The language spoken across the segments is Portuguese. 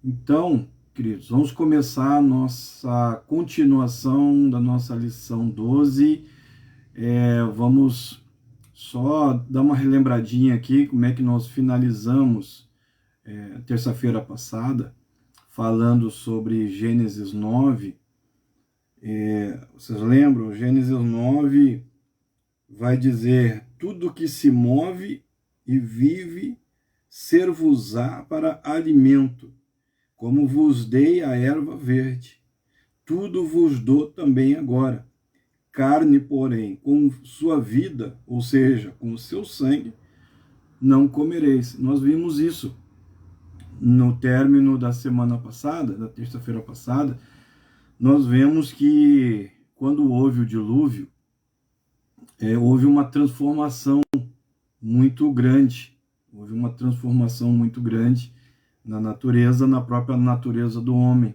Então, queridos, vamos começar a nossa continuação da nossa lição 12. Vamos só dar uma relembradinha aqui, como é que nós finalizamos terça-feira passada, falando sobre Gênesis 9. Vocês lembram? Gênesis 9 vai dizer: tudo que se move e vive, ser-vos-á para alimento, como vos dei a erva verde. Tudo vos dou também agora. Carne, porém, com sua vida, ou seja, com o seu sangue, não comereis. Nós vimos isso no término da semana passada, da terça-feira passada. Nós vemos que quando houve o dilúvio, houve uma transformação muito grande. Houve uma transformação muito grande na natureza, na própria natureza do homem.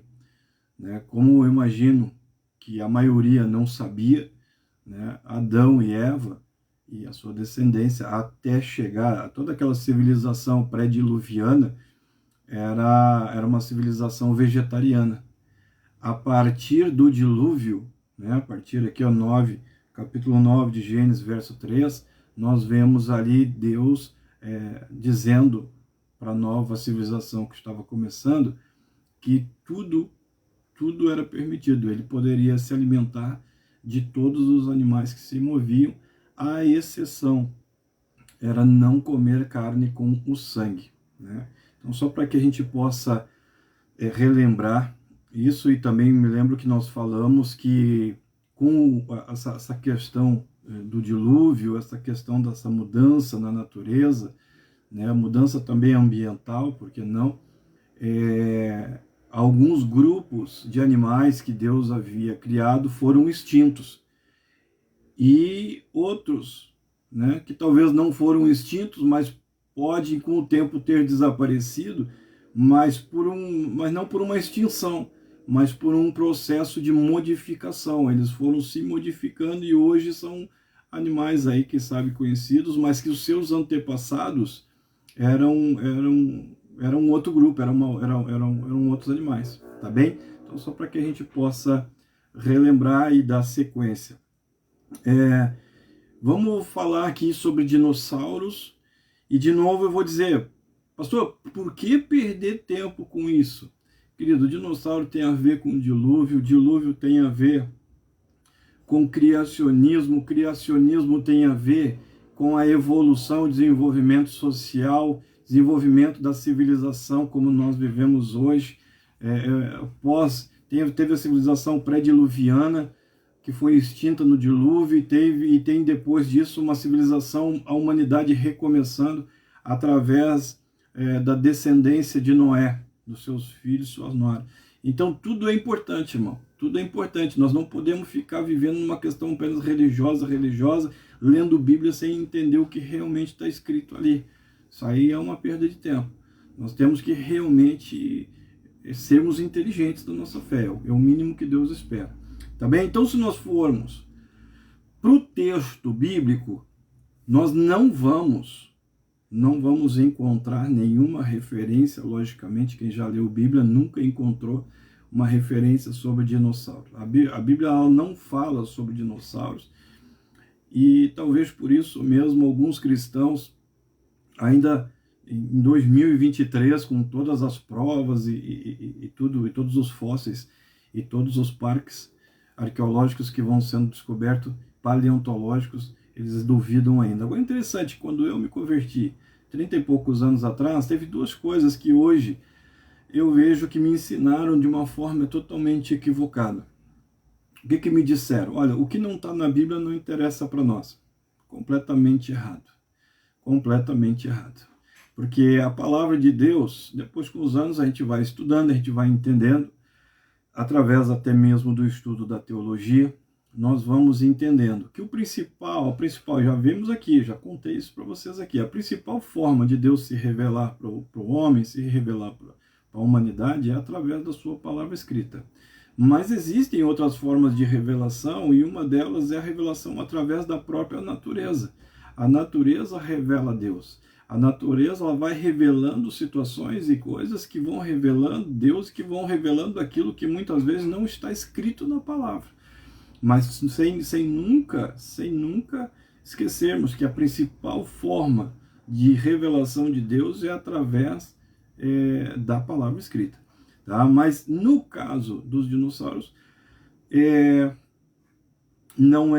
Como eu imagino que a maioria não sabia, Adão e Eva e a sua descendência, até chegar a toda aquela civilização pré-diluviana, era uma civilização vegetariana. A partir do dilúvio, a partir aqui, capítulo 9 de Gênesis, verso 3, nós vemos ali Deus dizendo para a nova civilização que estava começando que tudo era permitido. Ele poderia se alimentar de todos os animais que se moviam, a exceção era não comer carne com o sangue. Então, só para que a gente possa relembrar isso, e também me lembro que nós falamos que com essa questão do dilúvio, essa questão dessa mudança na natureza, mudança também ambiental, por que não? Alguns grupos de animais que Deus havia criado foram extintos. E outros, que talvez não foram extintos, mas podem com o tempo ter desaparecido, mas não por uma extinção, mas por um processo de modificação. Eles foram se modificando e hoje são animais aí, quem sabe, conhecidos, mas que os seus antepassados eram outro grupo, eram outros animais, tá bem? Então, só para que a gente possa relembrar e dar sequência. Vamos falar aqui sobre dinossauros, e de novo eu vou dizer, pastor, por que perder tempo com isso? Querido, o dinossauro tem a ver com o dilúvio tem a ver com criacionismo tem a ver com a evolução, desenvolvimento social, desenvolvimento da civilização como nós vivemos hoje. Teve a civilização pré-diluviana, que foi extinta no dilúvio, e tem depois disso uma civilização, a humanidade recomeçando através da descendência de Noé, dos seus filhos, suas noras. Então tudo é importante, irmão, tudo é importante. Nós não podemos ficar vivendo numa questão apenas religiosa, lendo Bíblia sem entender o que realmente está escrito ali. Isso aí é uma perda de tempo. Nós temos que realmente sermos inteligentes da nossa fé, é o mínimo que Deus espera. Tá bem? Então, se nós formos para o texto bíblico, nós não vamos encontrar nenhuma referência. Logicamente, quem já leu Bíblia nunca encontrou uma referência sobre dinossauros. A Bíblia ela não fala sobre dinossauros, e talvez por isso mesmo alguns cristãos, ainda em 2023, com todas as provas e todos os fósseis e todos os parques arqueológicos que vão sendo descobertos, paleontológicos, eles duvidam ainda. Agora, interessante, quando eu me converti 30 e poucos anos atrás, teve duas coisas que hoje eu vejo que me ensinaram de uma forma totalmente equivocada. O que me disseram? Olha, o que não está na Bíblia não interessa para nós. Completamente errado. Completamente errado. Porque a palavra de Deus, depois com os anos a gente vai estudando, a gente vai entendendo, através até mesmo do estudo da teologia, nós vamos entendendo que o principal, já vimos aqui, já contei isso para vocês aqui, a principal forma de Deus se revelar para o homem, se revelar para a humanidade, é através da sua palavra escrita. Mas existem outras formas de revelação, e uma delas é a revelação através da própria natureza. A natureza revela Deus. A natureza ela vai revelando situações e coisas que vão revelando Deus, que vão revelando aquilo que muitas vezes não está escrito na palavra. Mas sem nunca esquecermos que a principal forma de revelação de Deus é através da palavra escrita. Tá? Mas no caso dos dinossauros, não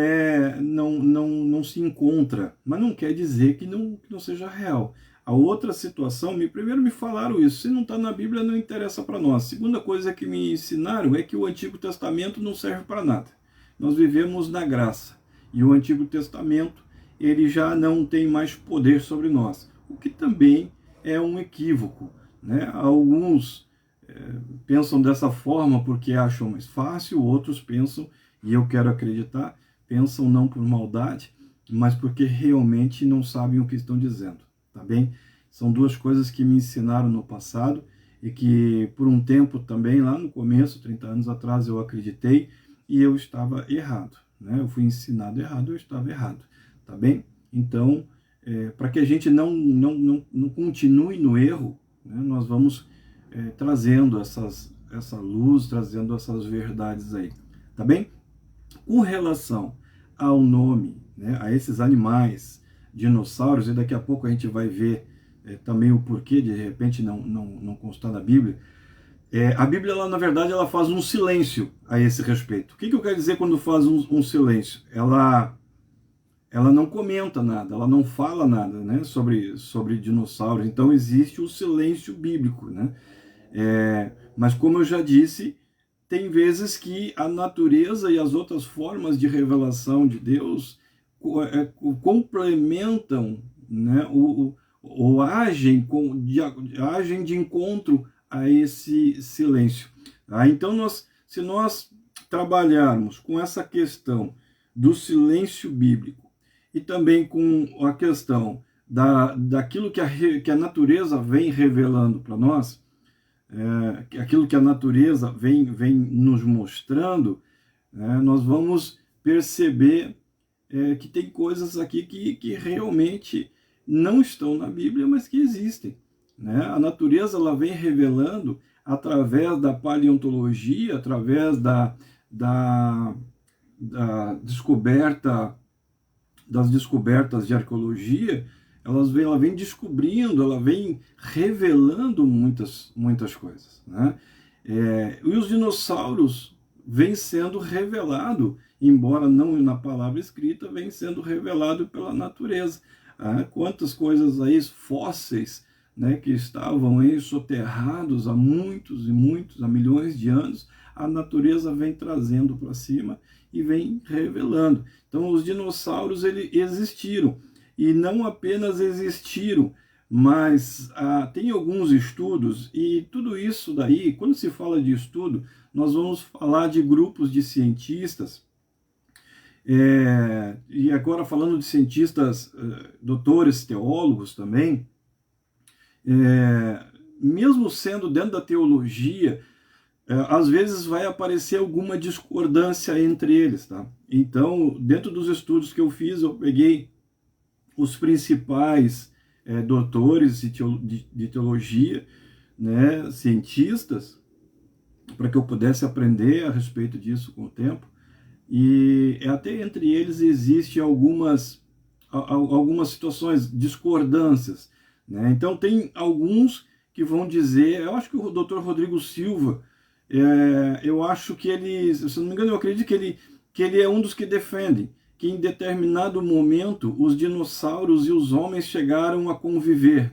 se encontra, mas não quer dizer que não seja real. A outra situação, primeiro me falaram isso, se não está na Bíblia não interessa para nós. Segunda coisa que me ensinaram é que o Antigo Testamento não serve para nada. Nós vivemos na graça, e o Antigo Testamento ele já não tem mais poder sobre nós, o que também é um equívoco, né? Alguns pensam dessa forma porque acham mais fácil, outros pensam, e eu quero acreditar, pensam não por maldade, mas porque realmente não sabem o que estão dizendo, tá bem? São duas coisas que me ensinaram no passado e que por um tempo também, lá no começo, 30 anos atrás, eu acreditei e eu estava errado, né? Eu fui ensinado errado, eu estava errado, tá bem? Então, para que a gente não continue no erro, né, nós vamos trazendo essa luz, trazendo essas verdades aí, tá bem? Com relação ao nome, né, a esses animais, dinossauros, e daqui a pouco a gente vai ver também o porquê de repente não constar na Bíblia. A Bíblia, ela, na verdade, ela faz um silêncio a esse respeito. O que eu quero dizer quando faz um silêncio? Ela não comenta nada, ela não fala nada, né, sobre dinossauros. Então existe o silêncio bíblico, né? Mas como eu já disse, tem vezes que a natureza e as outras formas de revelação de Deus complementam, né, ou agem de encontro a esse silêncio. Tá? Então, se nós trabalharmos com essa questão do silêncio bíblico e também com a questão daquilo que a natureza vem revelando para nós, aquilo que a natureza vem nos mostrando, nós vamos perceber que tem coisas aqui que realmente não estão na Bíblia, mas que existem. Né? A natureza ela vem revelando através da paleontologia, através da descoberta, das descobertas de arqueologia, ela vem descobrindo, ela vem revelando muitas coisas. Né? E os dinossauros vêm sendo revelado, embora não na palavra escrita, vem sendo revelado pela natureza. Quantas coisas aí, fósseis, né, que estavam aí soterrados há muitos e muitos, há milhões de anos, a natureza vem trazendo para cima e vem revelando. Então os dinossauros existiram, e não apenas existiram, mas tem alguns estudos, e tudo isso daí, quando se fala de estudo, nós vamos falar de grupos de cientistas, e agora falando de cientistas, doutores, teólogos também, mesmo sendo dentro da teologia, às vezes vai aparecer alguma discordância entre eles, tá? Então, dentro dos estudos que eu fiz, eu peguei os principais doutores de teologia, né, cientistas, para que eu pudesse aprender a respeito disso com o tempo, e até entre eles existe algumas situações, discordâncias, né? Então tem alguns que vão dizer, eu acho que o Dr. Rodrigo Silva, eu acho que ele, se não me engano, eu acredito que ele é um dos que defendem que em determinado momento os dinossauros e os homens chegaram a conviver.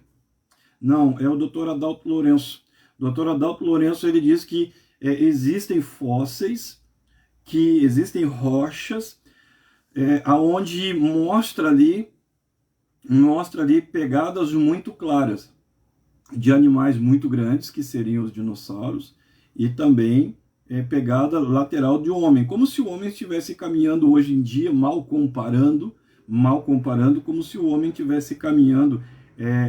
Não, é o Dr. Adalto Lourenço. O Dr. Adalto Lourenço, ele diz que existem fósseis, que existem rochas, aonde mostra ali pegadas muito claras de animais muito grandes, que seriam os dinossauros, e também pegada lateral de homem, como se o homem estivesse caminhando hoje em dia, mal comparando, como se o homem estivesse caminhando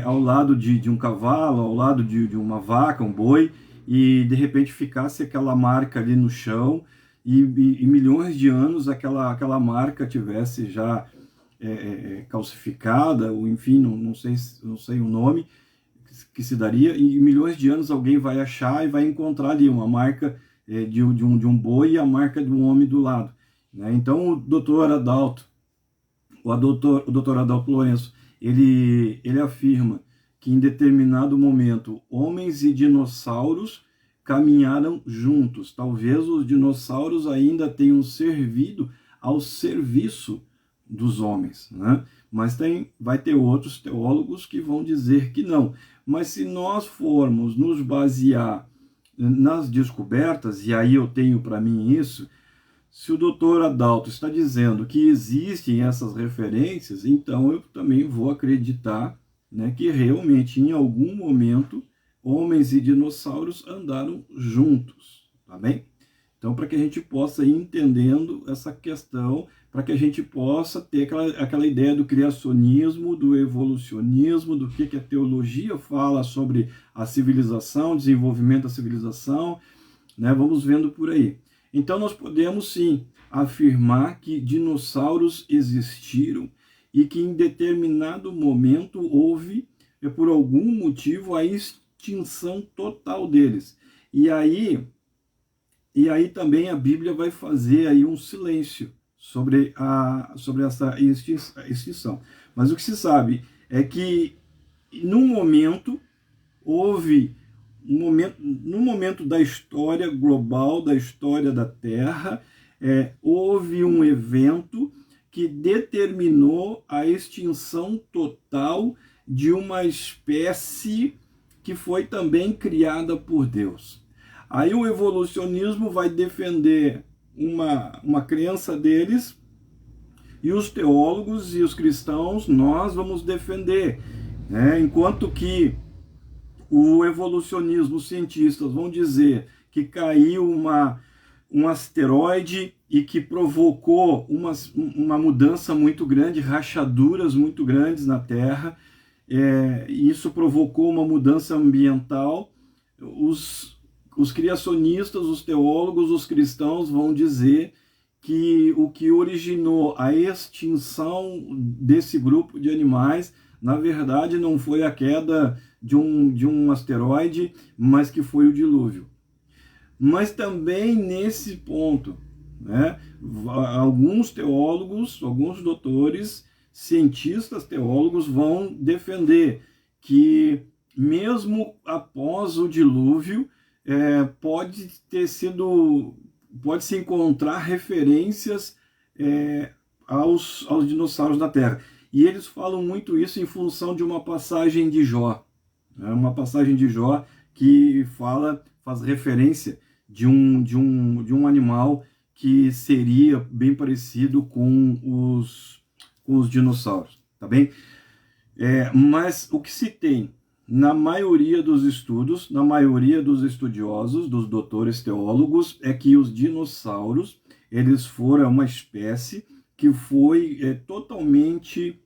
ao lado de um cavalo, ao lado de uma vaca, um boi, e de repente ficasse aquela marca ali no chão, e milhões de anos aquela marca tivesse já calcificada, ou enfim, não sei o nome que se daria, e em milhões de anos alguém vai achar e vai encontrar ali uma marca de um boi e a marca de um homem do lado. Né? Então o doutor Adalto, o doutor Adalto Lourenço, ele afirma que em determinado momento homens e dinossauros caminharam juntos. Talvez os dinossauros ainda tenham servido ao serviço dos homens, né? Mas vai ter outros teólogos que vão dizer que não. Mas se nós formos nos basear nas descobertas, e aí eu tenho para mim isso, se o doutor Adalto está dizendo que existem essas referências, então eu também vou acreditar, né, que realmente em algum momento homens e dinossauros andaram juntos, tá bem? Então, para que a gente possa ir entendendo essa questão, para que a gente possa ter aquela ideia do criacionismo, do evolucionismo, do que a teologia fala sobre a civilização, desenvolvimento da civilização, né? Vamos vendo por aí. Então, nós podemos sim afirmar que dinossauros existiram e que em determinado momento houve, por algum motivo, a extinção total deles. E aí também a Bíblia vai fazer aí um silêncio sobre essa extinção. Mas o que se sabe é que num momento houve no momento da história global, da história da Terra, houve um evento que determinou a extinção total de uma espécie que foi também criada por Deus. Aí o evolucionismo vai defender uma crença deles, e os teólogos e os cristãos, nós vamos defender, né? Enquanto que o evolucionismo, os cientistas vão dizer que caiu um asteroide e que provocou uma mudança muito grande, rachaduras muito grandes na Terra, isso provocou uma mudança ambiental. Os criacionistas, os teólogos, os cristãos vão dizer que o que originou a extinção desse grupo de animais, na verdade, não foi a queda de um asteroide, mas que foi o dilúvio. Mas também nesse ponto, né, alguns teólogos, alguns doutores, cientistas teólogos vão defender que mesmo após o dilúvio, pode-se encontrar referências aos dinossauros da Terra. E eles falam muito isso em função de uma passagem de Jó. Uma passagem de Jó que faz referência de um animal que seria bem parecido com os dinossauros, tá bem? Mas o que se tem na maioria dos estudos, na maioria dos estudiosos, dos doutores teólogos, é que os dinossauros, eles foram uma espécie que foi totalmente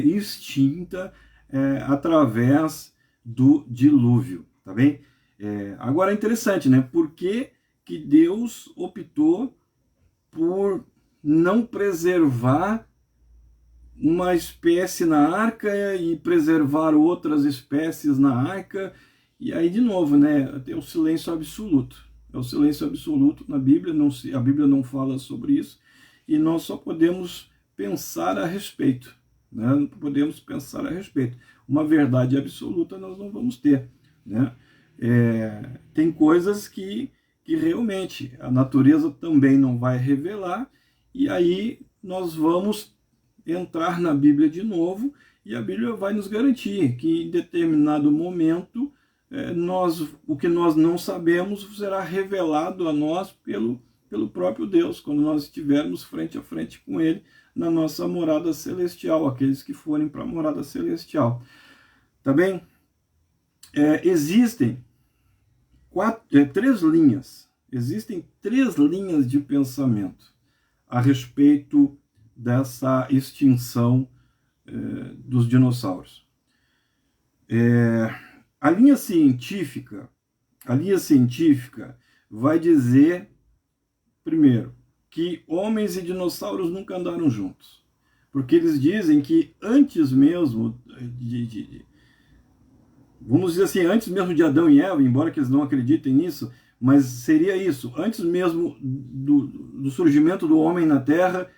extinta através do dilúvio, tá bem? Agora é interessante, né? Por que Deus optou por não preservar uma espécie na arca e preservar outras espécies na arca? E aí, de novo, né? É o silêncio absoluto. É o silêncio absoluto na Bíblia, a Bíblia não fala sobre isso, e nós só podemos pensar a respeito, né? Não podemos pensar a respeito. Uma verdade absoluta nós não vamos ter, né? Tem coisas que realmente a natureza também não vai revelar, e aí nós vamos entrar na Bíblia de novo, e a Bíblia vai nos garantir que em determinado momento o que nós não sabemos será revelado a nós pelo próprio Deus, quando nós estivermos frente a frente com Ele na nossa morada celestial, aqueles que forem para a morada celestial. Tá bem? Existem Existem três linhas de pensamento a respeito dessa extinção dos dinossauros. A linha científica vai dizer, primeiro, que homens e dinossauros nunca andaram juntos. porque eles dizem que antes mesmo vamos dizer assim, antes mesmo de Adão e Eva, embora que eles não acreditem nisso, mas seria isso, antes mesmo do surgimento do homem na Terra,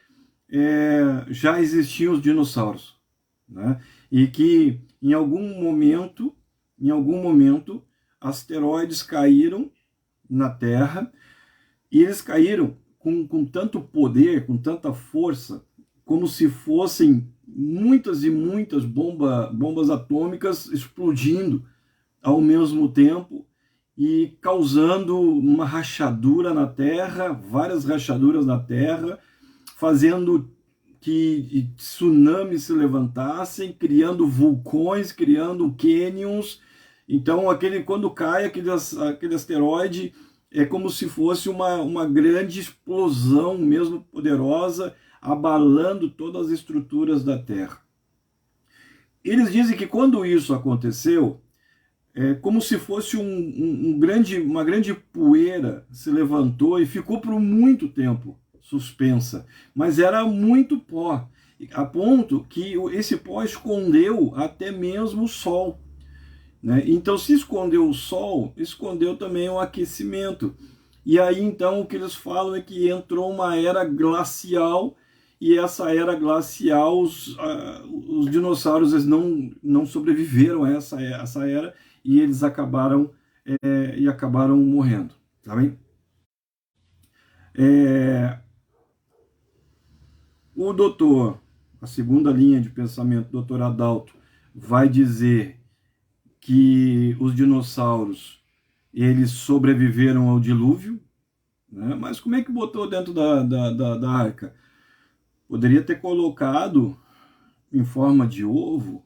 já existiam os dinossauros, né? E que em algum momento, asteroides caíram na Terra, e eles caíram com tanto poder, com tanta força, como se fossem muitas e muitas bombas atômicas explodindo ao mesmo tempo e causando uma rachadura na Terra, várias rachaduras na Terra, fazendo que tsunamis se levantassem, criando vulcões, criando cânions. Então, quando cai aquele asteroide, é como se fosse uma grande explosão mesmo poderosa, abalando todas as estruturas da Terra. Eles dizem que quando isso aconteceu, é como se fosse uma grande poeira se levantou e ficou por muito tempo suspensa, mas era muito pó, a ponto que esse pó escondeu até mesmo o Sol, né? Então, se escondeu o Sol, escondeu também o aquecimento. E aí, então, o que eles falam é que entrou uma era glacial, e essa era glacial, os dinossauros eles não sobreviveram a essa era, e eles acabaram morrendo, tá bem? O doutor, a segunda linha de pensamento, doutor Adalto, vai dizer que os dinossauros eles sobreviveram ao dilúvio, né? Mas como é que botou dentro da arca? Poderia ter colocado em forma de ovo,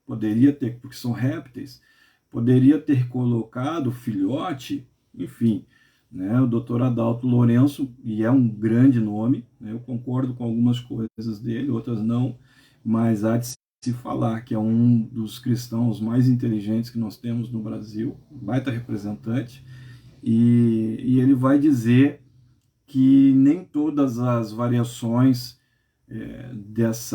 poderia ter, porque são répteis, poderia ter colocado filhote, enfim, né? O doutor Adalto Lourenço, e é um grande nome, né? Eu concordo com algumas coisas dele, outras não, mas há de se falar que é um dos cristãos mais inteligentes que nós temos no Brasil, baita representante, e ele vai dizer que nem todas as variações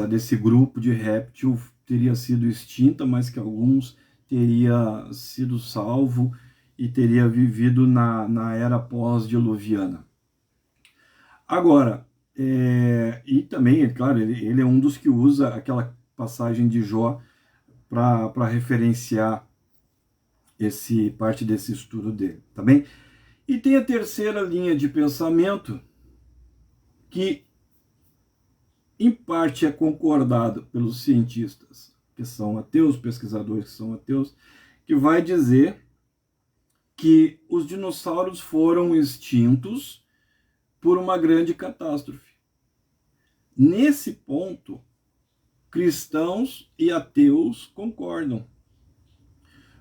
desse grupo de réptil teria sido extinta, mas que alguns teria sido salvo e teria vivido na era pós-diluviana. Agora, e também, claro, ele é um dos que usa aquela passagem de Jó para referenciar parte desse estudo dele, tá bem? E tem a terceira linha de pensamento, que em parte é concordado pelos cientistas que são ateus, pesquisadores que são ateus, que vai dizer que os dinossauros foram extintos por uma grande catástrofe. Nesse ponto, cristãos e ateus concordam.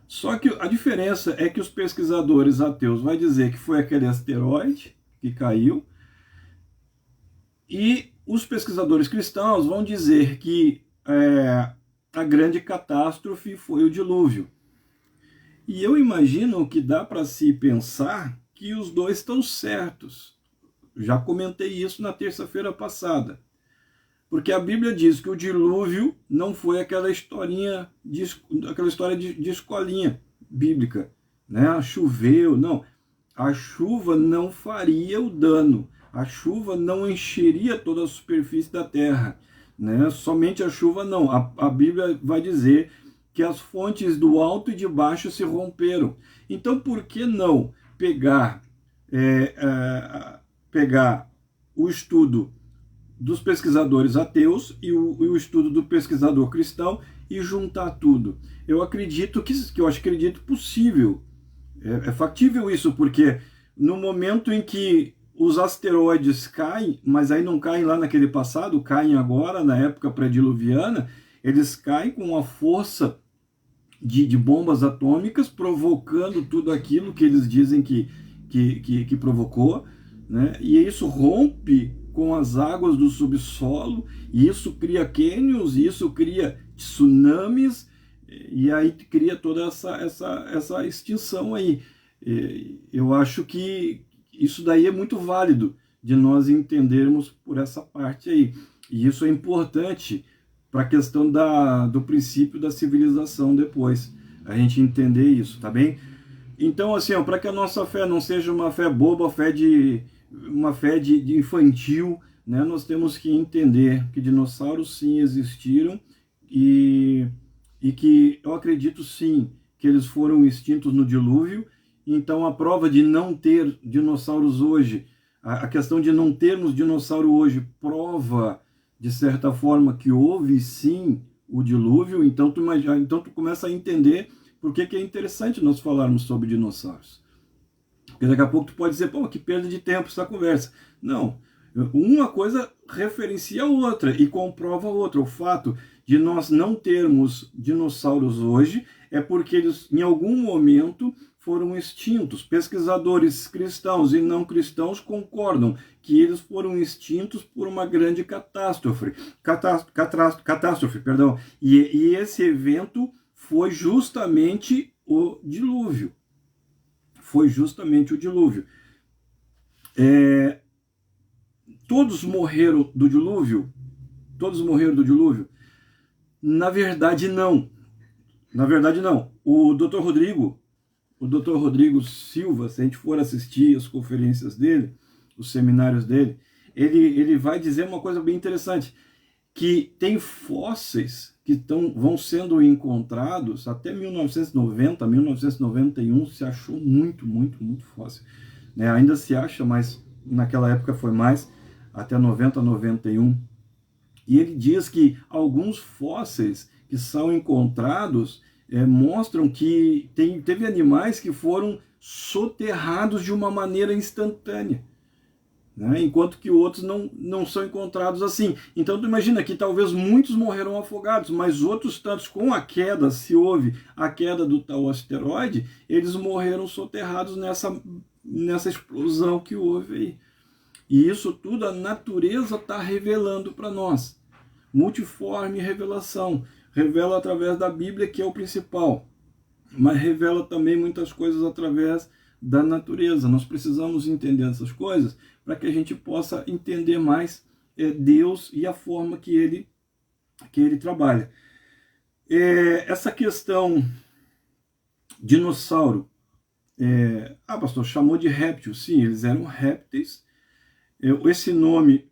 Só que a diferença é que os pesquisadores ateus vão dizer que foi aquele asteroide que caiu, e os pesquisadores cristãos vão dizer que a grande catástrofe foi o dilúvio. E eu imagino que dá para se pensar que os dois estão certos. Já comentei isso na terça-feira passada. Porque a Bíblia diz que o dilúvio não foi aquela história de escolinha bíblica, né? Choveu, não. A chuva não faria o dano. A chuva não encheria toda a superfície da terra, né? Somente a chuva não. A Bíblia vai dizer que as fontes do alto e de baixo se romperam. Então, por que não pegar o estudo dos pesquisadores ateus e o estudo do pesquisador cristão e juntar tudo? Eu acredito eu acredito possível. É factível isso, porque no momento em que os asteroides caem, mas aí não caem lá naquele passado, caem agora, na época pré-diluviana, eles caem com a força de bombas atômicas, provocando tudo aquilo que eles dizem que provocou, né? E isso rompe com as águas do subsolo, e isso cria cânions, e isso cria tsunamis, e aí cria toda essa extinção aí. Eu acho que isso daí é muito válido de nós entendermos por essa parte aí. E isso é importante para a questão do princípio da civilização depois. A gente entender isso, tá bem? Então, assim, para que a nossa fé não seja uma fé boba, uma fé de infantil, né? Nós temos que entender que dinossauros sim existiram e que eu acredito sim que eles foram extintos no dilúvio. Então, a prova de não ter dinossauros hoje, a questão de não termos dinossauro hoje, prova, de certa forma, que houve sim o dilúvio. Então, tu começa a entender por que é interessante nós falarmos sobre dinossauros. Porque daqui a pouco tu pode dizer, pô, que perda de tempo essa conversa. Não, uma coisa referencia a outra e comprova a outra. O fato de nós não termos dinossauros hoje é porque eles, em algum momento, foram extintos. Pesquisadores cristãos e não cristãos concordam que eles foram extintos por uma grande catástrofe. Catástrofe, perdão. E esse evento foi justamente o dilúvio. Foi justamente o dilúvio. Todos morreram do dilúvio? Todos morreram do dilúvio? Na verdade, não. Na verdade, não. O Dr. Rodrigo Silva, se a gente for assistir as conferências dele, os seminários dele, ele vai dizer uma coisa bem interessante, que tem fósseis que vão sendo encontrados até 1990, 1991, se achou muito fóssil. Né? Ainda se acha, mas naquela época foi mais, até 90, 91. E ele diz que alguns fósseis que são encontrados mostram que teve animais que foram soterrados de uma maneira instantânea, né? Enquanto que outros não são encontrados assim. Então tu imagina que talvez muitos morreram afogados, mas outros tantos, com a queda, se houve a queda do tal asteroide, eles morreram soterrados nessa explosão que houve aí. E isso tudo a natureza está revelando para nós. Multiforme revelação. Revela através da Bíblia, que é o principal, mas revela também muitas coisas através da natureza. Nós precisamos entender essas coisas para que a gente possa entender mais Deus e a forma que ele trabalha. Essa questão dinossauro, pastor, chamou de réptil. Sim, eles eram répteis. Esse nome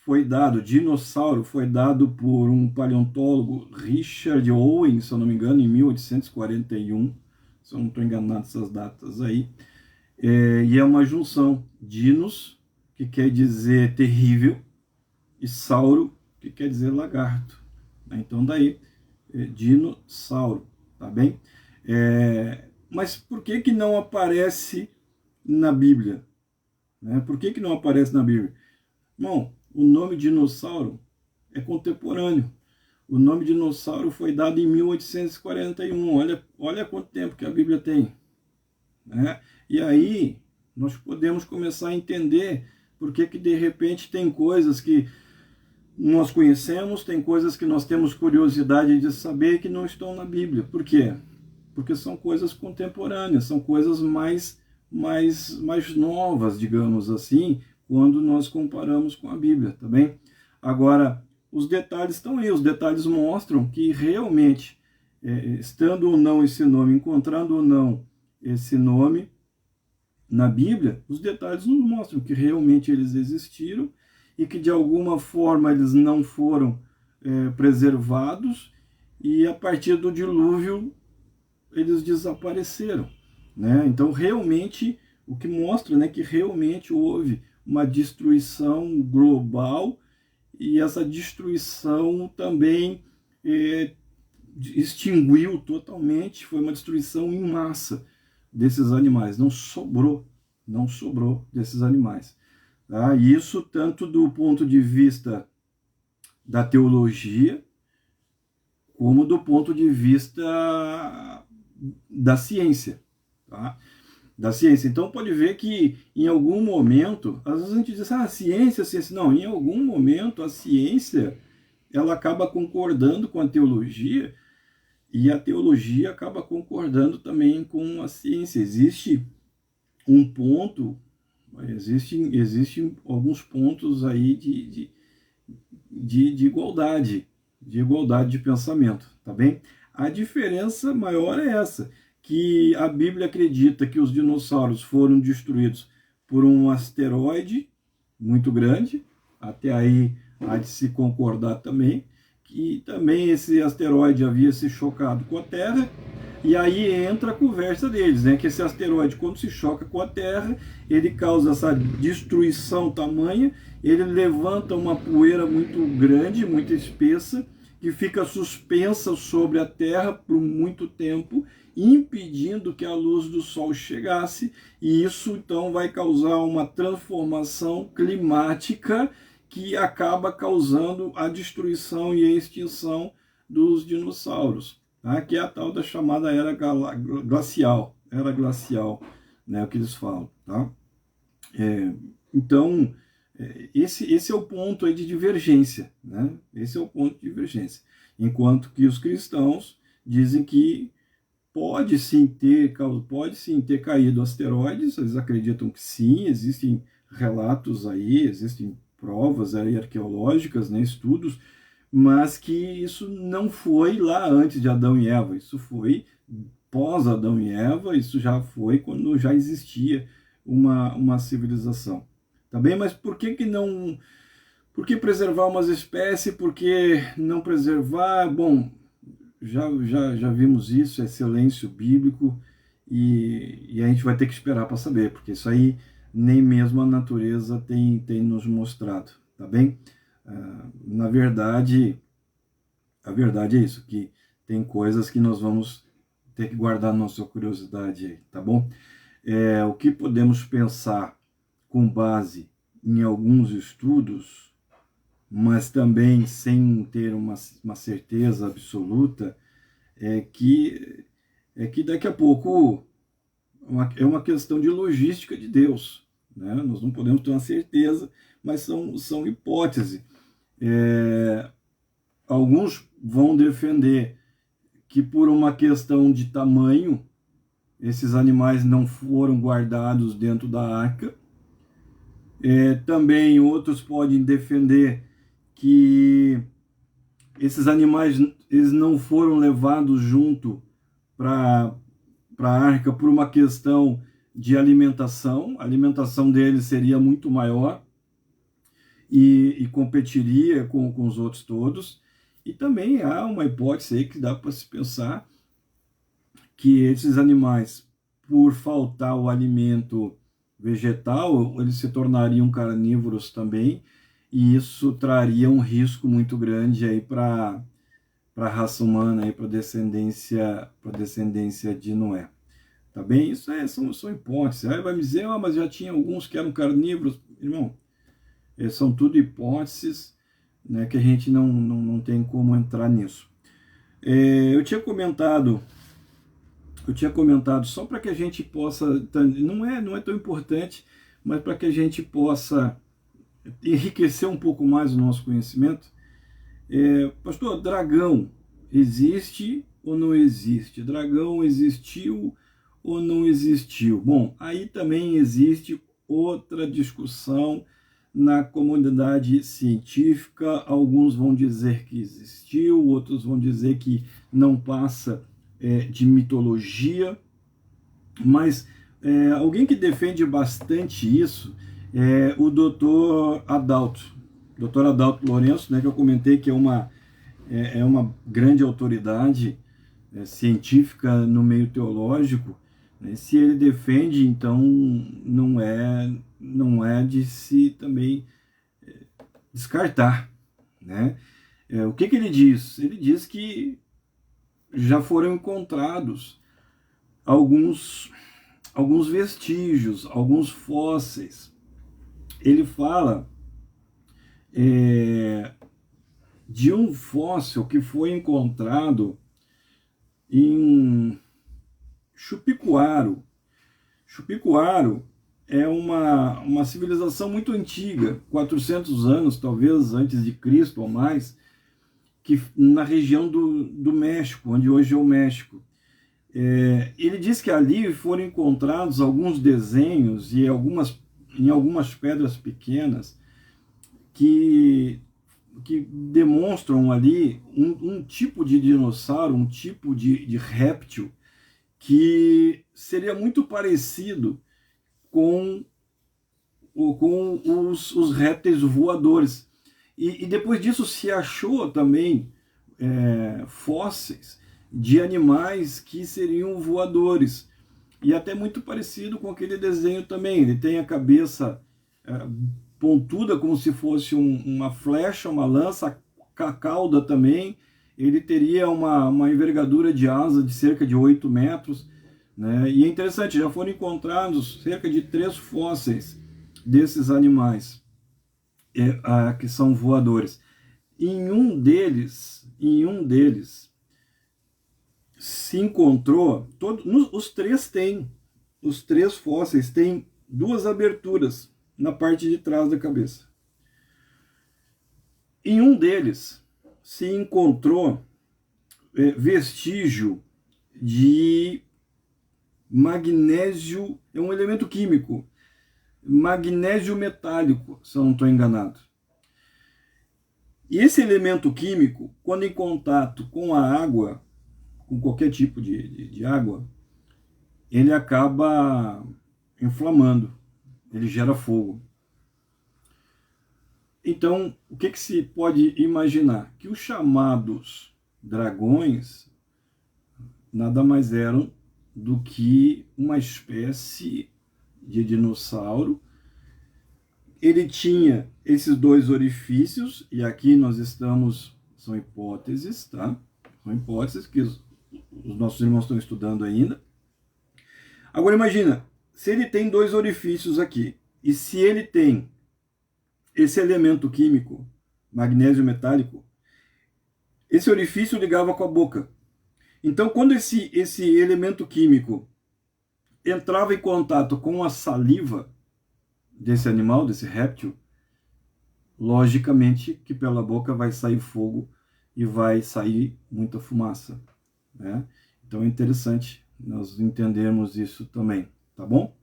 foi dado, dinossauro, foi dado por um paleontólogo, Richard Owen, se eu não me engano, em 1841, se eu não estou enganado essas datas aí, e é uma junção, dinos, que quer dizer terrível, e sauro, que quer dizer lagarto. Então daí, dinossauro, tá bem? Mas por que não aparece na Bíblia? Né? Por que não aparece na Bíblia? Bom, o nome dinossauro é contemporâneo. O nome dinossauro foi dado em 1841. Olha quanto tempo que a Bíblia tem. Né? E aí nós podemos começar a entender por que de repente tem coisas que nós conhecemos, tem coisas que nós temos curiosidade de saber que não estão na Bíblia. Por quê? Porque são coisas contemporâneas, são coisas mais novas, digamos assim, quando nós comparamos com a Bíblia, tá bem? Agora, os detalhes estão aí, os detalhes mostram que realmente, estando ou não esse nome, encontrando ou não esse nome na Bíblia, os detalhes nos mostram que realmente eles existiram e que de alguma forma eles não foram preservados e a partir do dilúvio eles desapareceram. Né? Então, realmente, o que mostra, né, que realmente houve uma destruição global e essa destruição também extinguiu totalmente, foi uma destruição em massa desses animais, não sobrou desses animais. Tá? Isso tanto do ponto de vista da teologia, como do ponto de vista da ciência. Tá? Da ciência. Então pode ver que em algum momento, às vezes a gente diz, ciência. Não, em algum momento a ciência ela acaba concordando com a teologia e a teologia acaba concordando também com a ciência. Existe um ponto, existem alguns pontos aí de igualdade de pensamento, tá bem? A diferença maior é essa, que a Bíblia acredita que os dinossauros foram destruídos por um asteroide muito grande, até aí há de se concordar também, que também esse asteroide havia se chocado com a Terra, e aí entra a conversa deles, né? Que esse asteroide, quando se choca com a Terra, ele causa essa destruição tamanha, ele levanta uma poeira muito grande, muito espessa, que fica suspensa sobre a Terra por muito tempo, impedindo que a luz do Sol chegasse, e isso então vai causar uma transformação climática que acaba causando a destruição e a extinção dos dinossauros, tá? Que é a tal da chamada era glacial, né, o que eles falam, tá? Então, esse é o ponto aí de divergência, né? Esse é o ponto de divergência. Enquanto que os cristãos dizem que pode sim ter caído asteroides, eles acreditam que sim, existem relatos aí, existem provas aí arqueológicas, né, estudos, mas que isso não foi lá antes de Adão e Eva, isso foi pós Adão e Eva, isso já foi quando já existia uma civilização. Tá bem? Mas por que não... Por que preservar umas espécies? Por que não preservar? Bom, já vimos isso, é silêncio bíblico, e a gente vai ter que esperar para saber, porque isso aí nem mesmo a natureza tem nos mostrado, tá bem? Na verdade, a verdade é isso, que tem coisas que nós vamos ter que guardar nossa curiosidade aí, tá bom? O que podemos pensar com base em alguns estudos, mas também sem ter uma certeza absoluta, é que daqui a pouco é uma questão de logística de Deus, né? Nós não podemos ter uma certeza, mas são hipóteses. Alguns vão defender que por uma questão de tamanho, esses animais não foram guardados dentro da arca. Também outros podem defender que esses animais eles não foram levados junto para a arca por uma questão de alimentação. A alimentação deles seria muito maior e competiria com os outros todos. E também há uma hipótese aí que dá para se pensar que esses animais, por faltar o alimento vegetal, eles se tornariam carnívoros também, e isso traria um risco muito grande aí para a raça humana, para a descendência de Noé. Tá bem? Isso são hipóteses. Aí vai me dizer, mas já tinha alguns que eram carnívoros. Irmão, são tudo hipóteses, né, que a gente não tem como entrar nisso. Eu tinha comentado só para que a gente possa, não é tão importante, mas para que a gente possa enriquecer um pouco mais o nosso conhecimento. Pastor, dragão existe ou não existe? Dragão existiu ou não existiu? Bom, aí também existe outra discussão na comunidade científica. Alguns vão dizer que existiu, outros vão dizer que não passa de mitologia, mas alguém que defende bastante isso é o Dr. Adalto Lourenço, né, que eu comentei que é uma grande autoridade científica no meio teológico. Né? Se ele defende, então não é de se também descartar. Né? O que ele diz? Ele diz que já foram encontrados alguns vestígios, alguns fósseis. Ele fala de um fóssil que foi encontrado em Chupicuaro. Chupicuaro é uma civilização muito antiga, 400 anos talvez antes de Cristo ou mais, que na região do México, onde hoje é o México. Ele diz que ali foram encontrados alguns desenhos e em algumas pedras pequenas que que demonstram ali um tipo de dinossauro, um tipo de réptil que seria muito parecido com, com os répteis voadores. E depois disso se achou também fósseis de animais que seriam voadores. E até muito parecido com aquele desenho também. Ele tem a cabeça pontuda, como se fosse uma flecha, uma lança, a cauda também. Ele teria uma envergadura de asa de cerca de 8 metros. Né? E é interessante, já foram encontrados cerca de 3 fósseis desses animais que são voadores. Em um deles se encontrou, os três fósseis têm duas aberturas na parte de trás da cabeça. Em um deles se encontrou vestígio de magnésio, é um elemento químico, magnésio metálico, se eu não estou enganado. E esse elemento químico, quando em contato com a água, com qualquer tipo de água, ele acaba inflamando, ele gera fogo. Então, o que se pode imaginar? Que os chamados dragões nada mais eram do que uma espécie de dinossauro. Ele tinha esses dois orifícios, e aqui nós estamos, são hipóteses, tá? São hipóteses que os nossos irmãos estão estudando ainda. Agora imagina, se ele tem dois orifícios aqui, e se ele tem esse elemento químico, magnésio metálico, esse orifício ligava com a boca. Então, quando esse elemento químico entrava em contato com a saliva desse animal, desse réptil, logicamente que pela boca vai sair fogo e vai sair muita fumaça, né? Então é interessante nós entendermos isso também, tá bom?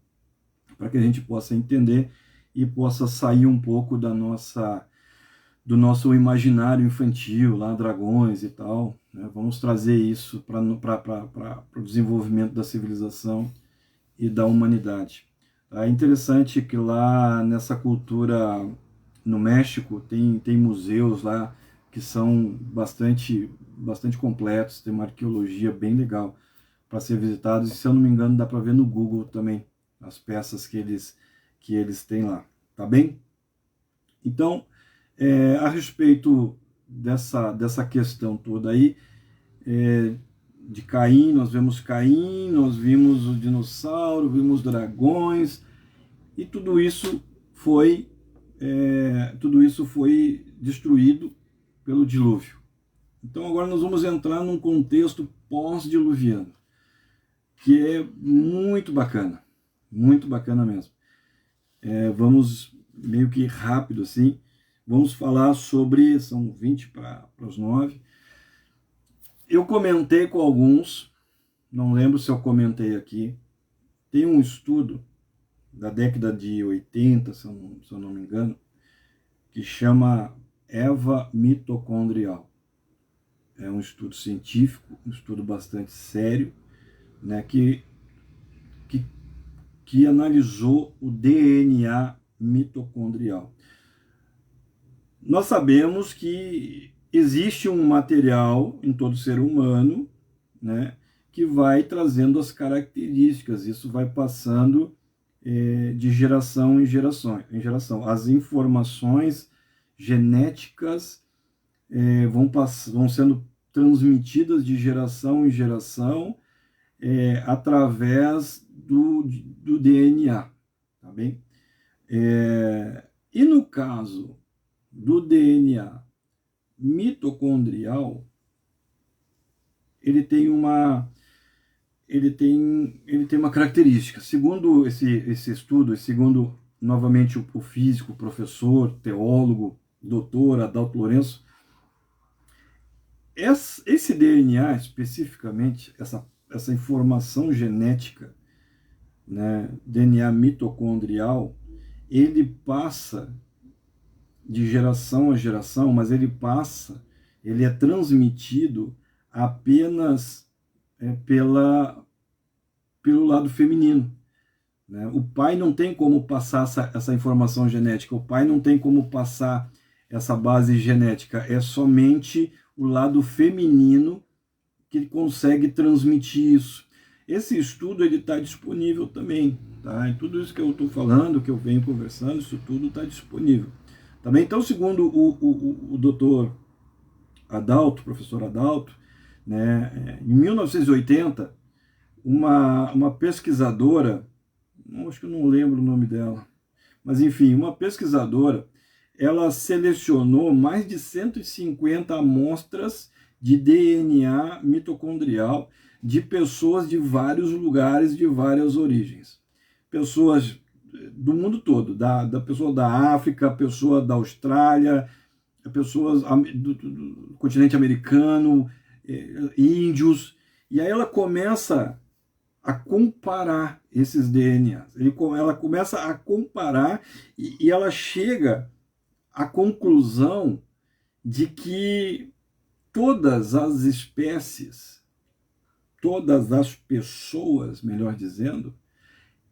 Para que a gente possa entender e possa sair um pouco do nosso imaginário infantil, lá dragões e tal, né? Vamos trazer isso para o desenvolvimento da civilização e da humanidade. É interessante que lá nessa cultura no México tem museus lá que são bastante completos, tem uma arqueologia bem legal para ser visitados, e se eu não me engano dá para ver no Google também as peças que eles têm lá, tá bem? Então, a respeito dessa questão toda aí, de Caim, nós vimos o dinossauro, vimos dragões, e tudo isso foi destruído pelo dilúvio. Então agora nós vamos entrar num contexto pós-diluviano, que é muito bacana mesmo. Vamos meio que rápido assim, vamos falar sobre, são 20 para as 9. Eu comentei com alguns, não lembro se eu comentei aqui, tem um estudo da década de 80, se eu não me engano, que chama Eva mitocondrial. É um estudo científico, um estudo bastante sério, né, que analisou o DNA mitocondrial. Nós sabemos que existe um material em todo ser humano, né, que vai trazendo as características, isso vai passando de geração em geração. As informações genéticas vão sendo transmitidas de geração em geração através do DNA, tá bem? E no caso do DNA mitocondrial, ele tem uma característica. Segundo esse estudo, segundo novamente o físico, o professor, teólogo, doutor Adalto Lourenço, esse DNA especificamente, essa informação genética, né, DNA mitocondrial, ele passa de geração a geração, mas ele é transmitido apenas pelo lado feminino, né? O pai não tem como passar essa informação genética, o pai não tem como passar essa base genética, é somente o lado feminino que consegue transmitir isso. Esse estudo está disponível também, tá? E tudo isso que eu estou falando, que eu venho conversando, isso tudo está disponível. Também, então, segundo o doutor Adalto, professor Adalto, né, em 1980, uma pesquisadora, acho que eu não lembro o nome dela, mas enfim, uma pesquisadora, ela selecionou mais de 150 amostras de DNA mitocondrial de pessoas de vários lugares, de várias origens. Pessoas do mundo todo, da pessoa da África, pessoa da Austrália, pessoas do continente americano, índios, e aí ela começa a comparar esses DNAs. Ela começa a comparar e ela chega à conclusão de que todas as espécies, todas as pessoas, melhor dizendo,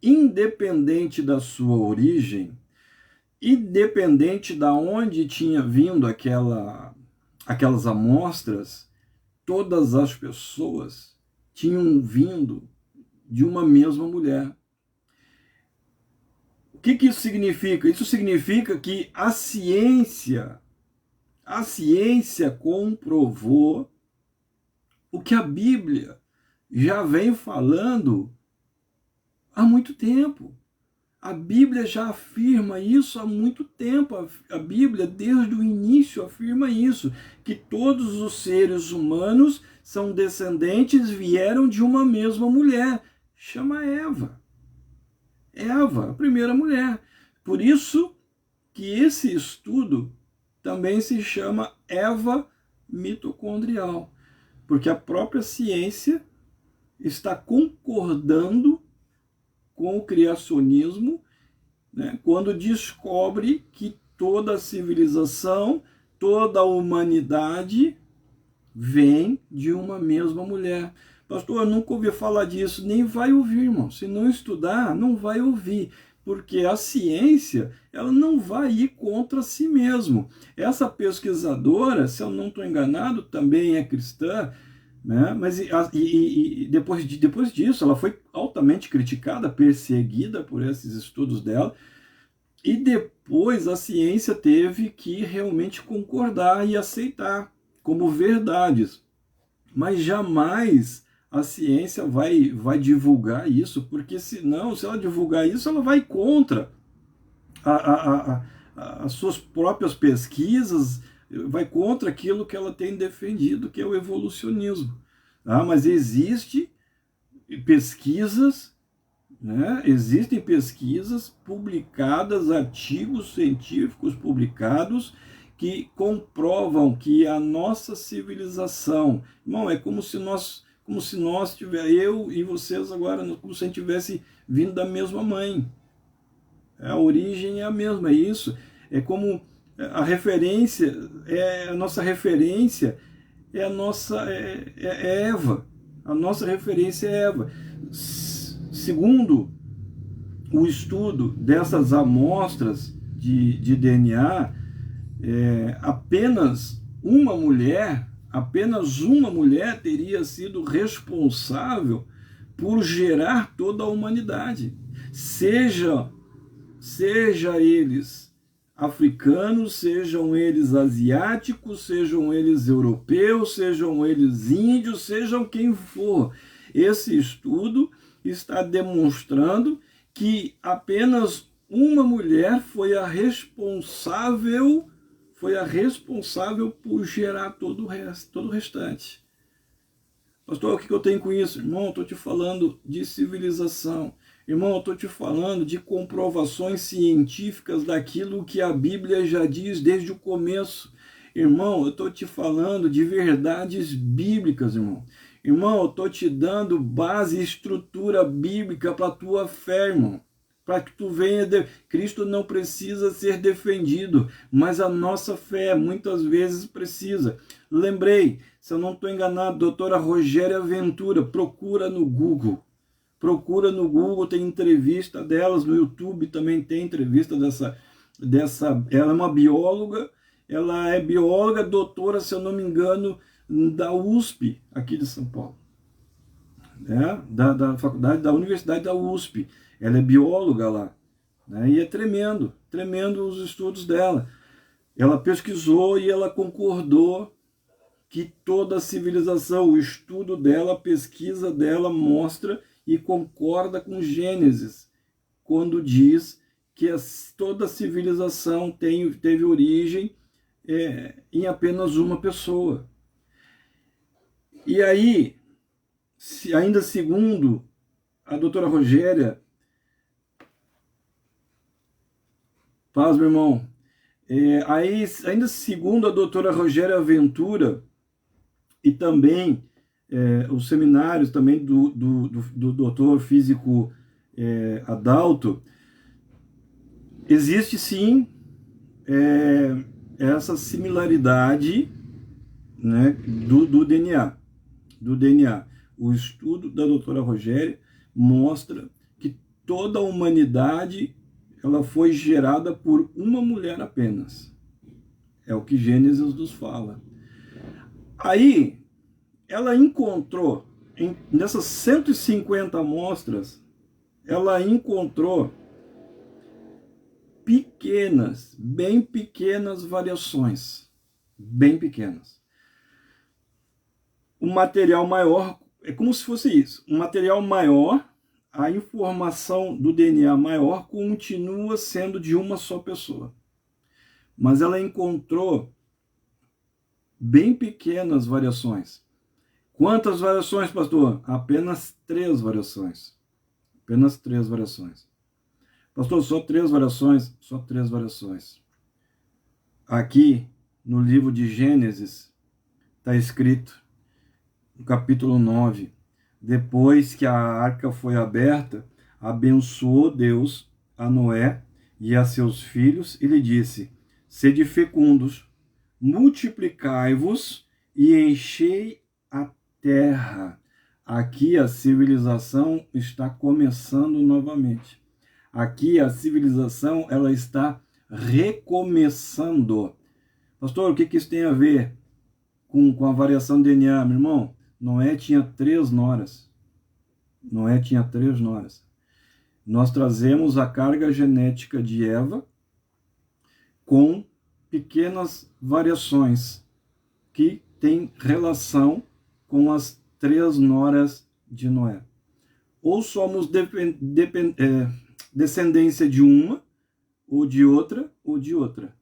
independente da sua origem, independente da onde tinha vindo aquelas amostras, todas as pessoas tinham vindo de uma mesma mulher. O que isso significa? Isso significa que a ciência comprovou o que a Bíblia já vem falando há muito tempo. A Bíblia já afirma isso há muito tempo. A Bíblia, desde o início, afirma isso, que todos os seres humanos são descendentes, vieram de uma mesma mulher. Chama Eva. Eva, a primeira mulher. Por isso que esse estudo também se chama Eva mitocondrial, porque a própria ciência está concordando com o criacionismo, né, quando descobre que toda a civilização, toda a humanidade vem de uma mesma mulher. Pastor, eu nunca ouvi falar disso. Nem vai ouvir, irmão. Se não estudar, não vai ouvir. Porque a ciência, ela não vai ir contra si mesmo. Essa pesquisadora, se eu não estou enganado, também é cristã, né? Mas depois disso, ela foi altamente criticada, perseguida por esses estudos dela. E depois a ciência teve que realmente concordar e aceitar como verdades. Mas jamais a ciência vai divulgar isso, porque senão, se ela divulgar isso, ela vai contra as suas próprias pesquisas, vai contra aquilo que ela tem defendido, que é o evolucionismo. Mas existem pesquisas, né? Existem pesquisas publicadas, artigos científicos publicados, que comprovam que a nossa civilização, irmão, é como se nós eu e vocês agora, como se a gente tivesse vindo da mesma mãe. A origem é a mesma, é isso. É como a referência, a nossa referência é Eva. A nossa referência é Eva. Segundo o estudo dessas amostras de DNA, apenas uma mulher teria sido responsável por gerar toda a humanidade. Seja eles africanos, sejam eles asiáticos, sejam eles europeus, sejam eles índios, sejam quem for. Esse estudo está demonstrando que apenas uma mulher foi a responsável por gerar todo o restante. Pastor, o que eu tenho com isso? Irmão, eu estou te falando de civilização. Irmão, eu estou te falando de comprovações científicas daquilo que a Bíblia já diz desde o começo. Irmão, eu estou te falando de verdades bíblicas, irmão. Irmão, eu estou te dando base e estrutura bíblica para a tua fé, irmão. para que tu venha. Cristo não precisa ser defendido, mas a nossa fé muitas vezes precisa. Lembrei, se eu não estou enganado, doutora Rogéria Ventura, procura no Google. Procura no Google, tem entrevista delas, no YouTube também tem entrevista dessa. Ela é uma bióloga, ela é bióloga, doutora, se eu não me engano, da USP, aqui de São Paulo. Né? Da faculdade, da Universidade da USP. Ela é bióloga lá. Né? E é tremendo, tremendo os estudos dela. Ela pesquisou e ela concordou que toda a civilização, o estudo dela, a pesquisa dela mostra e concorda com Gênesis, quando diz que toda a civilização teve origem em apenas uma pessoa. E aí, ainda segundo a doutora Rogéria, paz, meu irmão, ainda segundo a doutora Rogéria Ventura, e também os seminários também do doutor físico Adalto, existe sim essa similaridade, né, do DNA. O estudo da doutora Rogéria mostra que toda a humanidade ela foi gerada por uma mulher apenas. É o que Gênesis nos fala. Aí, ela encontrou, nessas 150 amostras, ela encontrou pequenas, bem pequenas variações. Bem pequenas. Um material maior, é como se fosse isso. Um material maior, a informação do DNA maior continua sendo de uma só pessoa. Mas ela encontrou bem pequenas variações. Quantas variações, pastor? Apenas 3 variações. Apenas 3 variações. Pastor, só 3 variações? Só 3 variações. Aqui, no livro de Gênesis, está escrito, no capítulo 9, depois que a arca foi aberta, abençoou Deus a Noé e a seus filhos e lhe disse: sede fecundos, multiplicai-vos e enchei a terra. Aqui a civilização está começando novamente. Aqui a civilização ela está recomeçando. Pastor, o que isso tem a ver com a variação do DNA, meu irmão? Noé tinha 3 noras. Noé tinha 3 noras. Nós trazemos a carga genética de Eva com pequenas variações que têm relação com as 3 noras de Noé. Ou somos descendência de uma, ou de outra, ou de outra.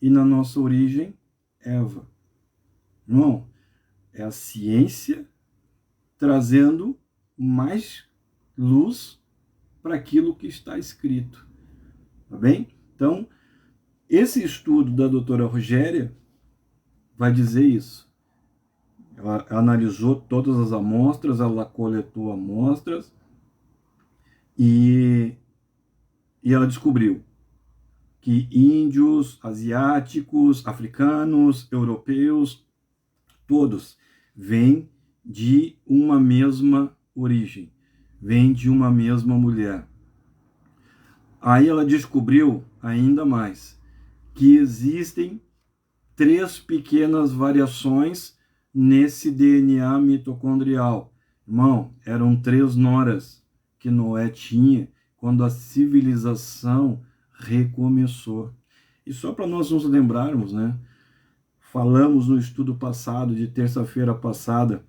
E na nossa origem, Eva. Irmão, é a ciência trazendo mais luz para aquilo que está escrito. Tá bem? Então, esse estudo da doutora Rogéria vai dizer isso. Ela analisou todas as amostras, ela coletou amostras e ela descobriu que índios, asiáticos, africanos, europeus, todos vêm de uma mesma origem, vêm de uma mesma mulher. Aí ela descobriu ainda mais que existem 3 pequenas variações nesse DNA mitocondrial. Irmão, eram 3 noras que Noé tinha quando a civilização recomeçou. E só para nós nos lembrarmos, né? Falamos no estudo passado, de terça-feira passada,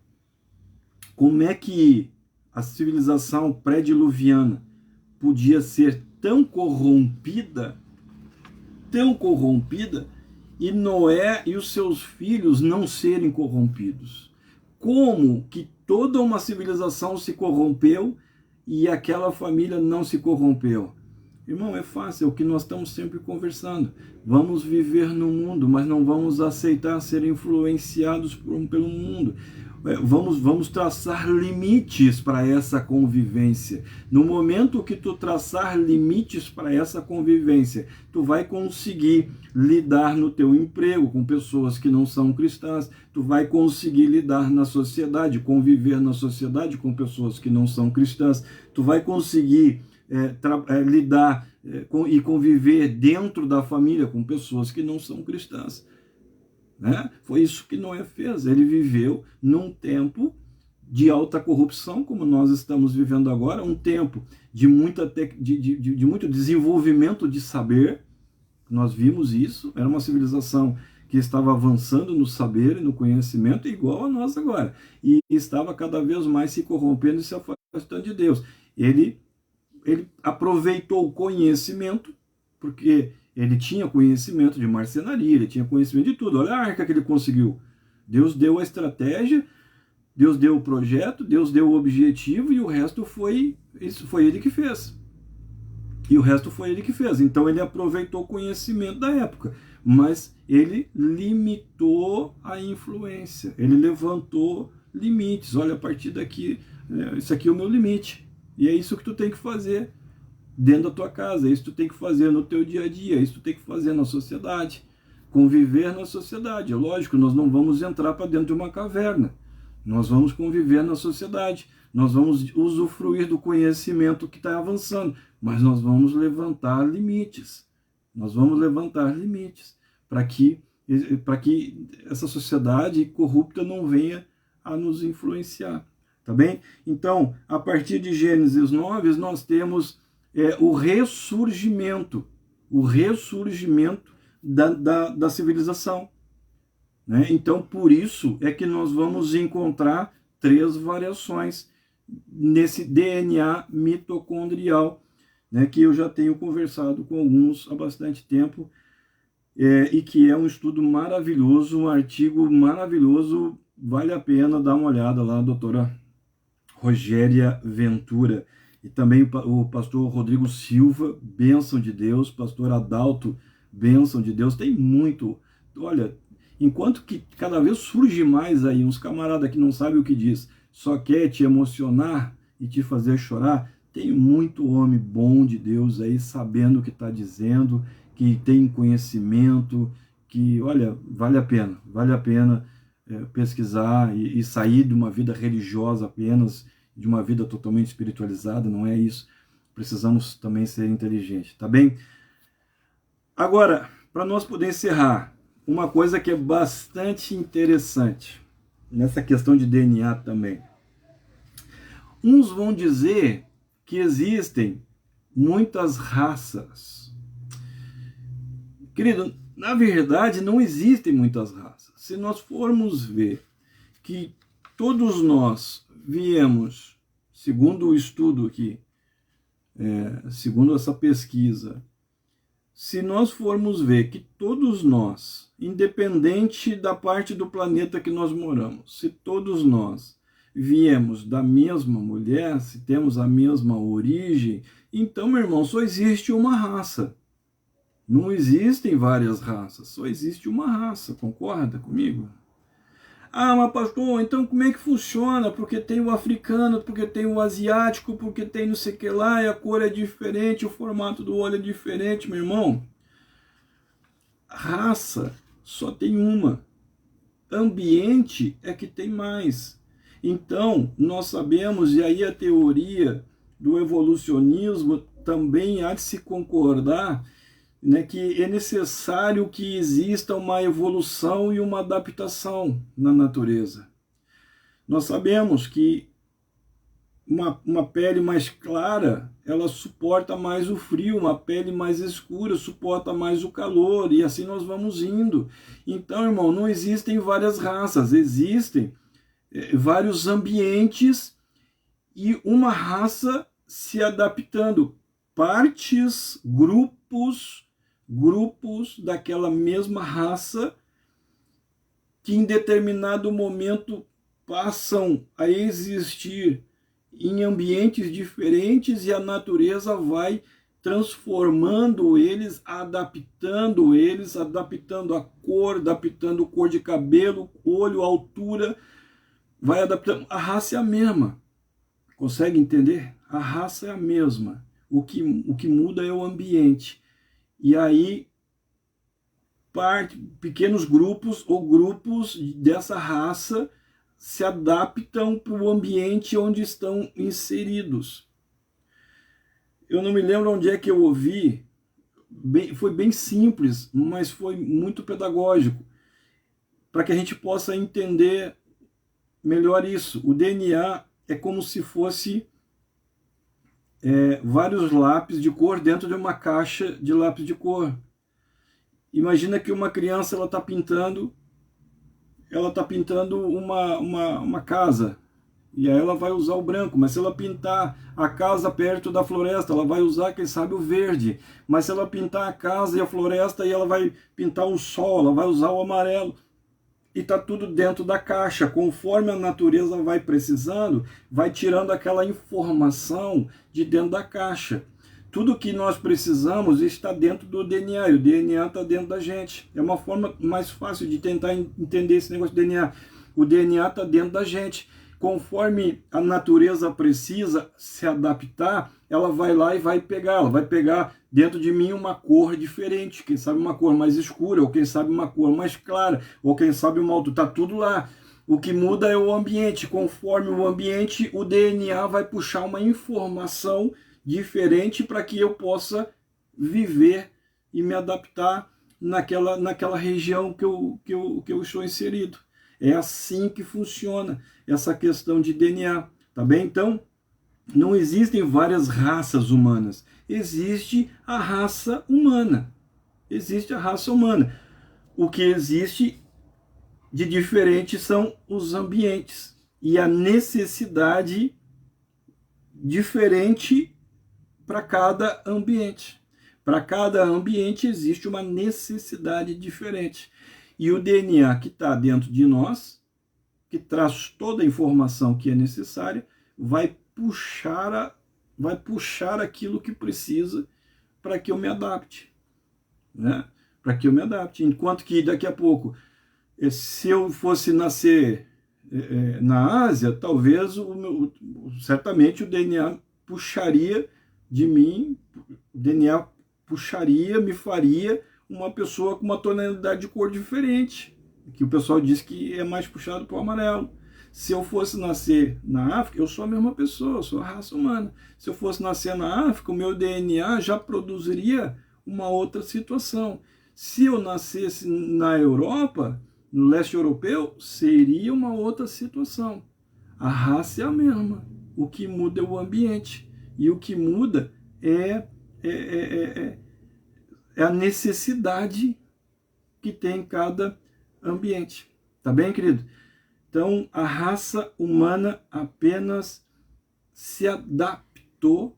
como é que a civilização pré-diluviana podia ser tão corrompida, e Noé e os seus filhos não serem corrompidos. Como que toda uma civilização se corrompeu e aquela família não se corrompeu? Irmão, é fácil, é o que nós estamos sempre conversando. Vamos viver no mundo, mas não vamos aceitar ser influenciados pelo mundo. vamos traçar limites para essa convivência. No momento que tu traçar limites para essa convivência, tu vai conseguir lidar no teu emprego com pessoas que não são cristãs, tu vai conseguir lidar na sociedade, conviver na sociedade com pessoas que não são cristãs, tu vai conseguir lidar e conviver dentro da família com pessoas que não são cristãs. Né? Foi isso que Noé fez. Ele viveu num tempo de alta corrupção, como nós estamos vivendo agora, um tempo de muito desenvolvimento de saber. Nós vimos isso, era uma civilização que estava avançando no saber e no conhecimento, igual a nós agora, e estava cada vez mais se corrompendo e se afastando de Deus. Ele aproveitou o conhecimento, porque ele tinha conhecimento de marcenaria, ele tinha conhecimento de tudo. Olha a arca que ele conseguiu. Deus deu a estratégia, Deus deu o projeto, Deus deu o objetivo, e o resto foi ele que fez. Então ele aproveitou o conhecimento da época, mas ele limitou a influência, ele levantou limites. Olha, a partir daqui, isso aqui é o meu limite, e é isso que tu tem que fazer dentro da tua casa, é isso que tu tem que fazer no teu dia a dia, é isso que tu tem que fazer na sociedade, conviver na sociedade. É lógico, nós não vamos entrar para dentro de uma caverna, nós vamos conviver na sociedade, nós vamos usufruir do conhecimento que está avançando, mas nós vamos levantar limites, para que essa sociedade corrupta não venha a nos influenciar, tá bem? Então, a partir de Gênesis 9, nós temos o ressurgimento da civilização. Né? Então, por isso é que nós vamos encontrar 3 variações nesse DNA mitocondrial, né, que eu já tenho conversado com alguns há bastante tempo, e que é um estudo maravilhoso, um artigo maravilhoso, vale a pena dar uma olhada lá, a doutora Rogéria Ventura. E também o pastor Rodrigo Silva, bênção de Deus, pastor Adalto, bênção de Deus. Tem muito. Olha, enquanto que cada vez surge mais aí uns camaradas que não sabem o que diz, só quer te emocionar e te fazer chorar, tem muito homem bom de Deus aí, sabendo o que está dizendo, que tem conhecimento, que, olha, vale a pena pesquisar e sair de uma vida religiosa apenas, de uma vida totalmente espiritualizada. Não é isso. Precisamos também ser inteligentes, tá bem? Agora, para nós poder encerrar, uma coisa que é bastante interessante nessa questão de DNA também. Uns vão dizer que existem muitas raças. Querido, na verdade não existem muitas raças. Se nós formos ver que todos nós viemos, segundo o estudo aqui, segundo essa pesquisa, se nós formos ver que todos nós, independente da parte do planeta que nós moramos, se todos nós viemos da mesma mulher, se temos a mesma origem, então, meu irmão, só existe uma raça. Não existem várias raças, só existe uma raça, concorda comigo? Ah, mas pastor, então como é que funciona? Porque tem o africano, porque tem o asiático, porque tem não sei o que lá, e a cor é diferente, o formato do olho é diferente, meu irmão. Raça só tem uma. Ambiente é que tem mais. Então, nós sabemos, e aí a teoria do evolucionismo também há de se concordar, né, que é necessário que exista uma evolução e uma adaptação na natureza. Nós sabemos que uma pele mais clara, ela suporta mais o frio, uma pele mais escura suporta mais o calor, e assim nós vamos indo. Então, irmão, não existem várias raças, existem vários ambientes e uma raça se adaptando, partes, grupos daquela mesma raça que em determinado momento passam a existir em ambientes diferentes e a natureza vai transformando eles, adaptando a cor de cabelo, olho, altura, vai adaptando. A raça é a mesma. Consegue entender? A raça é a mesma. O que muda é o ambiente. E aí, pequenos grupos ou grupos dessa raça se adaptam para o ambiente onde estão inseridos. Eu não me lembro onde é que eu ouvi, foi bem simples, mas foi muito pedagógico, para que a gente possa entender melhor isso. O DNA é como se fosse vários lápis de cor dentro de uma caixa de lápis de cor. Imagina que uma criança ela está pintando uma casa, e aí ela vai usar o branco, mas se ela pintar a casa perto da floresta, ela vai usar, quem sabe, o verde. Mas se ela pintar a casa e a floresta, e ela vai pintar o sol, ela vai usar o amarelo. E está tudo dentro da caixa. Conforme a natureza vai precisando, vai tirando aquela informação de dentro da caixa. Tudo que nós precisamos está dentro do DNA, e o DNA está dentro da gente. É uma forma mais fácil de tentar entender esse negócio de DNA. O DNA está dentro da gente. Conforme a natureza precisa se adaptar, ela vai lá e vai pegar. Ela vai pegar dentro de mim uma cor diferente. Quem sabe uma cor mais escura, ou quem sabe uma cor mais clara, ou quem sabe uma outra. Está tudo lá. O que muda é o ambiente. Conforme o ambiente, o DNA vai puxar uma informação diferente para que eu possa viver e me adaptar naquela região que eu estou inserido. É assim que funciona essa questão de DNA, tá bem? Então, não existem várias raças humanas. Existe a raça humana. Existe a raça humana. O que existe de diferente são os ambientes e a necessidade diferente para cada ambiente. Para cada ambiente existe uma necessidade diferente. E o DNA que está dentro de nós, que traz toda a informação que é necessária, vai puxar aquilo que precisa para que eu me adapte. Né? Para que eu me adapte. Enquanto que daqui a pouco, se eu fosse nascer na Ásia, talvez certamente o DNA puxaria de mim, o DNA puxaria, me faria uma pessoa com uma tonalidade de cor diferente, que o pessoal diz que é mais puxado para o amarelo. Se eu fosse nascer na África, eu sou a mesma pessoa, eu sou a raça humana. Se eu fosse nascer na África, o meu DNA já produziria uma outra situação. Se eu nascesse na Europa, no leste europeu, seria uma outra situação. A raça é a mesma. O que muda é o ambiente. E o que muda é a necessidade que tem em cada ambiente. Tá bem, querido? Então, a raça humana apenas se adaptou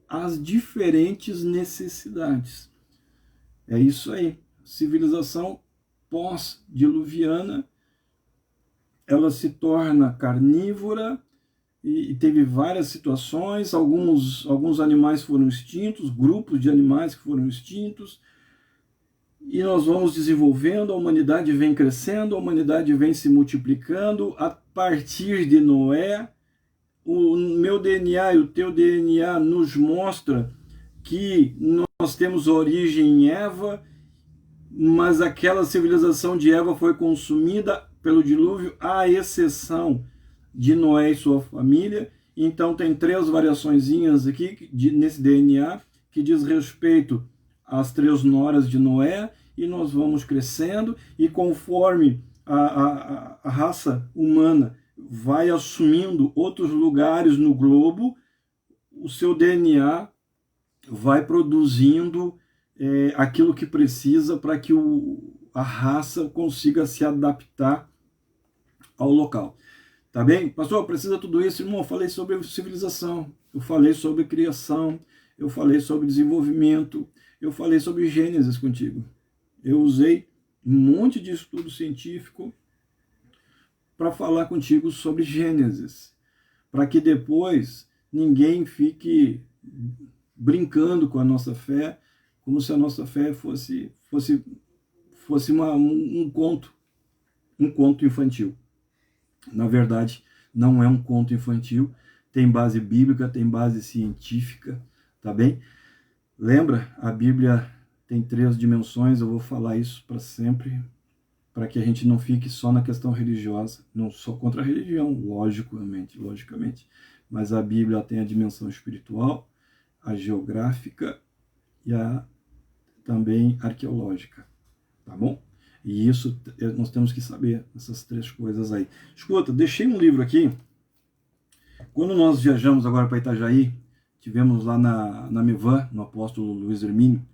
às diferentes necessidades. É isso aí. Civilização pós-diluviana, ela se torna carnívora e teve várias situações. Alguns animais foram extintos, grupos de animais que foram extintos, e nós vamos desenvolvendo, a humanidade vem crescendo, a humanidade vem se multiplicando. A partir de Noé, o meu DNA e o teu DNA nos mostra que nós temos origem em Eva, mas aquela civilização de Eva foi consumida pelo dilúvio, à exceção de Noé e sua família. Então tem 3 variaçõezinhas aqui nesse DNA que diz respeito às 3 noras de Noé, e nós vamos crescendo, e conforme a raça humana vai assumindo outros lugares no globo, o seu DNA vai produzindo aquilo que precisa para que a raça consiga se adaptar ao local. Tá bem? Pastor, precisa tudo isso? Irmão, eu falei sobre civilização, eu falei sobre criação, eu falei sobre desenvolvimento, eu falei sobre Gênesis contigo. Eu usei um monte de estudo científico para falar contigo sobre Gênesis, para que depois ninguém fique brincando com a nossa fé, como se a nossa fé fosse um conto infantil. Na verdade, não é um conto infantil, tem base bíblica, tem base científica, tá bem? Lembra, a Bíblia tem 3 dimensões, eu vou falar isso para sempre, para que a gente não fique só na questão religiosa. Não sou contra a religião, logicamente. Mas a Bíblia tem a dimensão espiritual, a geográfica e a também arqueológica, tá bom? E isso nós temos que saber, essas 3 coisas aí. Escuta, deixei um livro aqui. Quando nós viajamos agora para Itajaí, tivemos lá na Mevan, no Apóstolo Luiz Hermínio,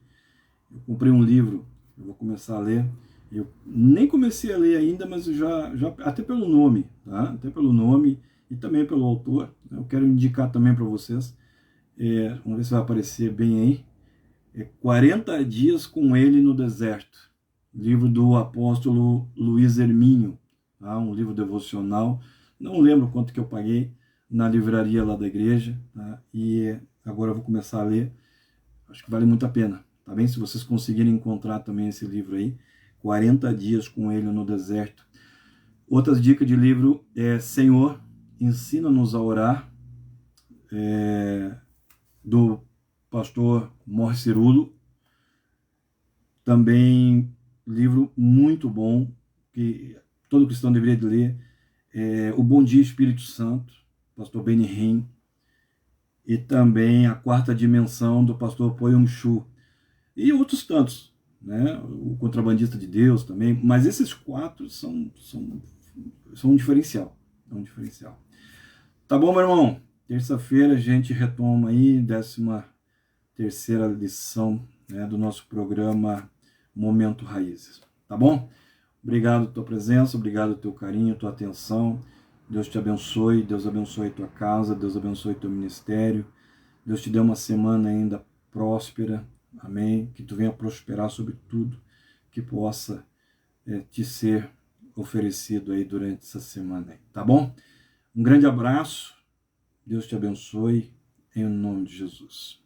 eu comprei um livro, eu vou começar a ler. Eu nem comecei a ler ainda, mas eu já até pelo nome, tá? Até pelo nome e também pelo autor. Eu quero indicar também para vocês. Vamos ver se vai aparecer bem aí. 40 dias com ele no deserto. Livro do apóstolo Luiz Hermínio, tá? Um livro devocional. Não lembro quanto que eu paguei na livraria lá da igreja, tá? E agora eu vou começar a ler. Acho que vale muito a pena, tá bem? Se vocês conseguirem encontrar também esse livro aí, 40 dias com ele no deserto. Outras dicas de livro é Senhor, ensina-nos a orar, do pastor Morris Cirulo. Também livro muito bom, que todo cristão deveria ler, O Bom Dia Espírito Santo, pastor Benny Hinn, e também A Quarta Dimensão, do pastor Po Yong Chu, e outros tantos, né? O Contrabandista de Deus também, mas esses 4 são um diferencial, Tá bom, meu irmão? Terça-feira a gente retoma aí, 13ª lição, né, do nosso programa Momento Raízes, tá bom? Obrigado pela tua presença, obrigado pelo teu carinho, tua atenção. Deus te abençoe, Deus abençoe tua casa, Deus abençoe teu ministério. Deus te dê uma semana ainda próspera, amém? Que tu venha prosperar sobre tudo que possa te ser oferecido aí durante essa semana aí, tá bom? Um grande abraço, Deus te abençoe, em nome de Jesus.